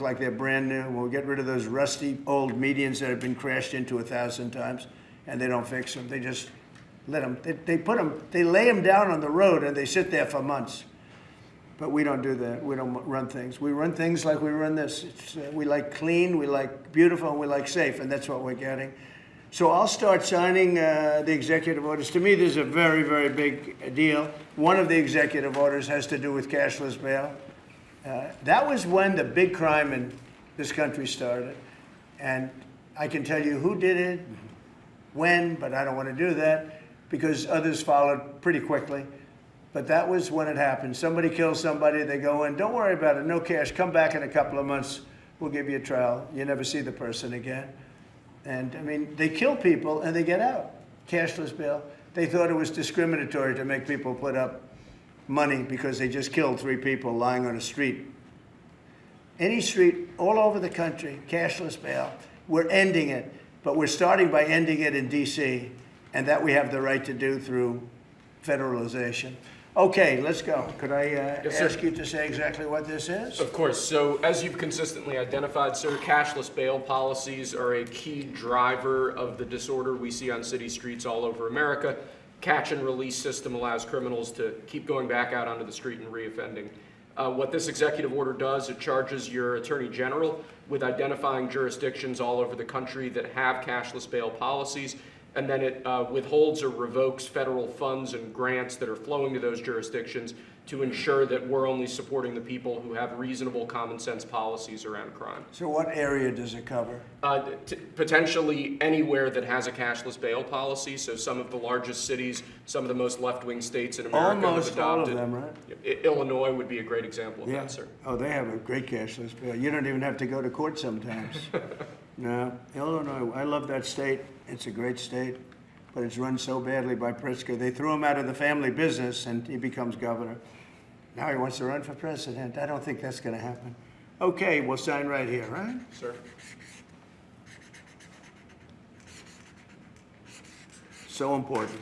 like they're brand new. We'll get rid of those rusty old medians that have been crashed into 1,000 times, and they don't fix them. They just let them, they lay them down on the road and they sit there for months. But we don't do that. We don't run things. We run things like we run this. We like clean, we like beautiful, and we like safe, and that's what we're getting. So I'll start signing the executive orders. To me, this is a very, very big deal. One of the executive orders has to do with cashless bail. That was when the big crime in this country started. And I can tell you who did it, when, but I don't want to do that because others followed pretty quickly. But that was when it happened. Somebody kills somebody, they go in, don't worry about it, no cash, come back in a couple of months, we'll give you a trial. You never see the person again. And I mean, they kill people and they get out. Cashless bail. They thought it was discriminatory to make people put up money because they just killed 3 people lying on a street. Any street all over the country, cashless bail. We're ending it, but we're starting by ending it in DC, and that we have the right to do through federalization. Okay, let's go. Could I ask you to say exactly what this is? Of course. So as you've consistently identified, sir, cashless bail policies are a key driver of the disorder we see on city streets all over America. Catch and release system allows criminals to keep going back out onto the street and reoffending. What this executive order does, it charges your attorney general with identifying jurisdictions all over the country that have cashless bail policies, and then it withholds or revokes federal funds and grants that are flowing to those jurisdictions to ensure that we're only supporting the people who have reasonable common sense policies around crime. So what area does it cover? Potentially anywhere that has a cashless bail policy. So some of the largest cities, some of the most left-wing states in America Almost have adopted. all of them, right? Illinois would be a great example of that, sir. Oh, they have a great cashless bail. You don't even have to go to court sometimes. No, Illinois, I love that state. It's a great state, but it's run so badly by Pritzker. They threw him out of the family business and he becomes governor. Now he wants to run for president. I don't think that's going to happen. Okay, we'll sign right here, right? Sir. So important.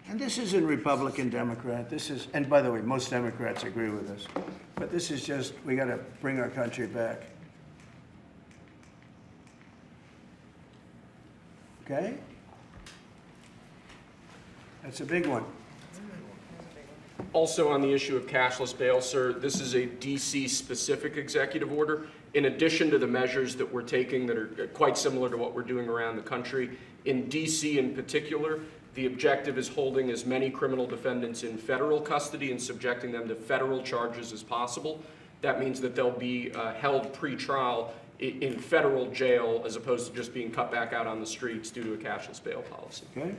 And this isn't Republican, Democrat. This is, and by the way, most Democrats agree with us. But this is just, we got to bring our country back. Okay? That's a big one. Also on the issue of cashless bail, sir, this is a DC-specific executive order. In addition to the measures that we're taking that are quite similar to what we're doing around the country, in DC in particular, the objective is holding as many criminal defendants in federal custody and subjecting them to federal charges as possible. That means that they'll be held pre-trial in federal jail as opposed to just being cut back out on the streets due to a cashless bail policy. Okay?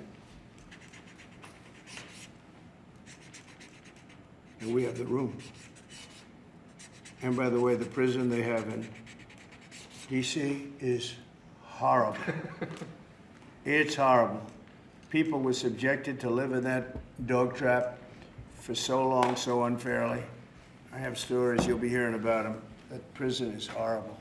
And we have the room. And by the way, the prison they have in DC is horrible. It's horrible. People were subjected to live in that dog trap for so long, so unfairly. I have stories, you'll be hearing about them. That prison is horrible.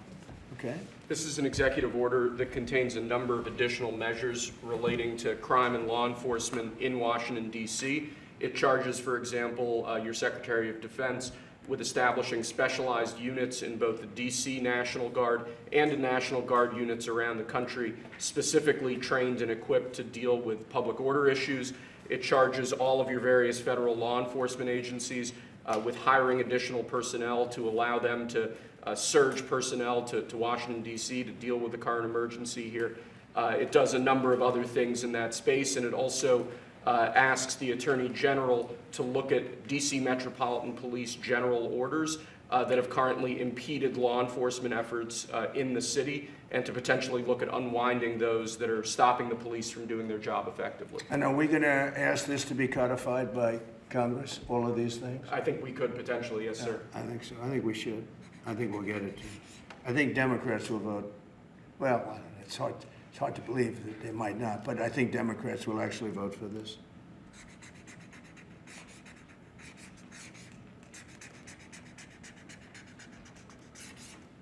Okay? This is an executive order that contains a number of additional measures relating to crime and law enforcement in Washington, D.C. It charges, for example, your Secretary of Defense with establishing specialized units in both the D.C. National Guard and the National Guard units around the country, specifically trained and equipped to deal with public order issues. It charges all of your various federal law enforcement agencies with hiring additional personnel to allow them to surge personnel to Washington, D.C. to deal with the current emergency here. It does a number of other things in that space, and it also asks the Attorney General to look at D.C. Metropolitan Police general orders that have currently impeded law enforcement efforts in the city, and to potentially look at unwinding those that are stopping the police from doing their job effectively. And are we going to ask this to be codified by Congress, all of these things? I think we could potentially, yes, sir. I think so. I think we should. I think we'll get it too. I think Democrats will vote. Well, I don't know. It's hard to believe that they might not, but I think Democrats will actually vote for this.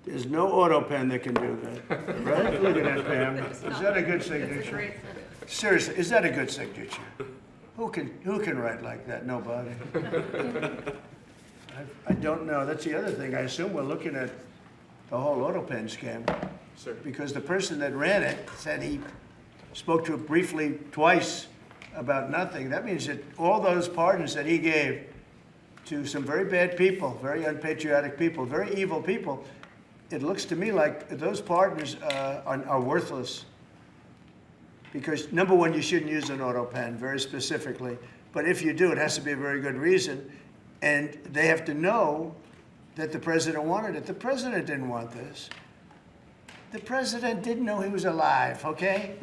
There's no auto pen that can do that, right? Look at that, Pam. Is that a good signature? Seriously, is that a good signature? Who can write like that? Nobody. I don't know. That's the other thing. I assume we're looking at the whole auto pen scam. Sir. Because the person that ran it said he spoke to it briefly twice about nothing. That means that all those pardons that he gave to some very bad people, very unpatriotic people, very evil people, it looks to me like those pardons are worthless. Because number one, you shouldn't use an auto pen, very specifically. But if you do, it has to be a very good reason. And they have to know that the president wanted it. The president didn't want this. The president didn't know he was alive, okay?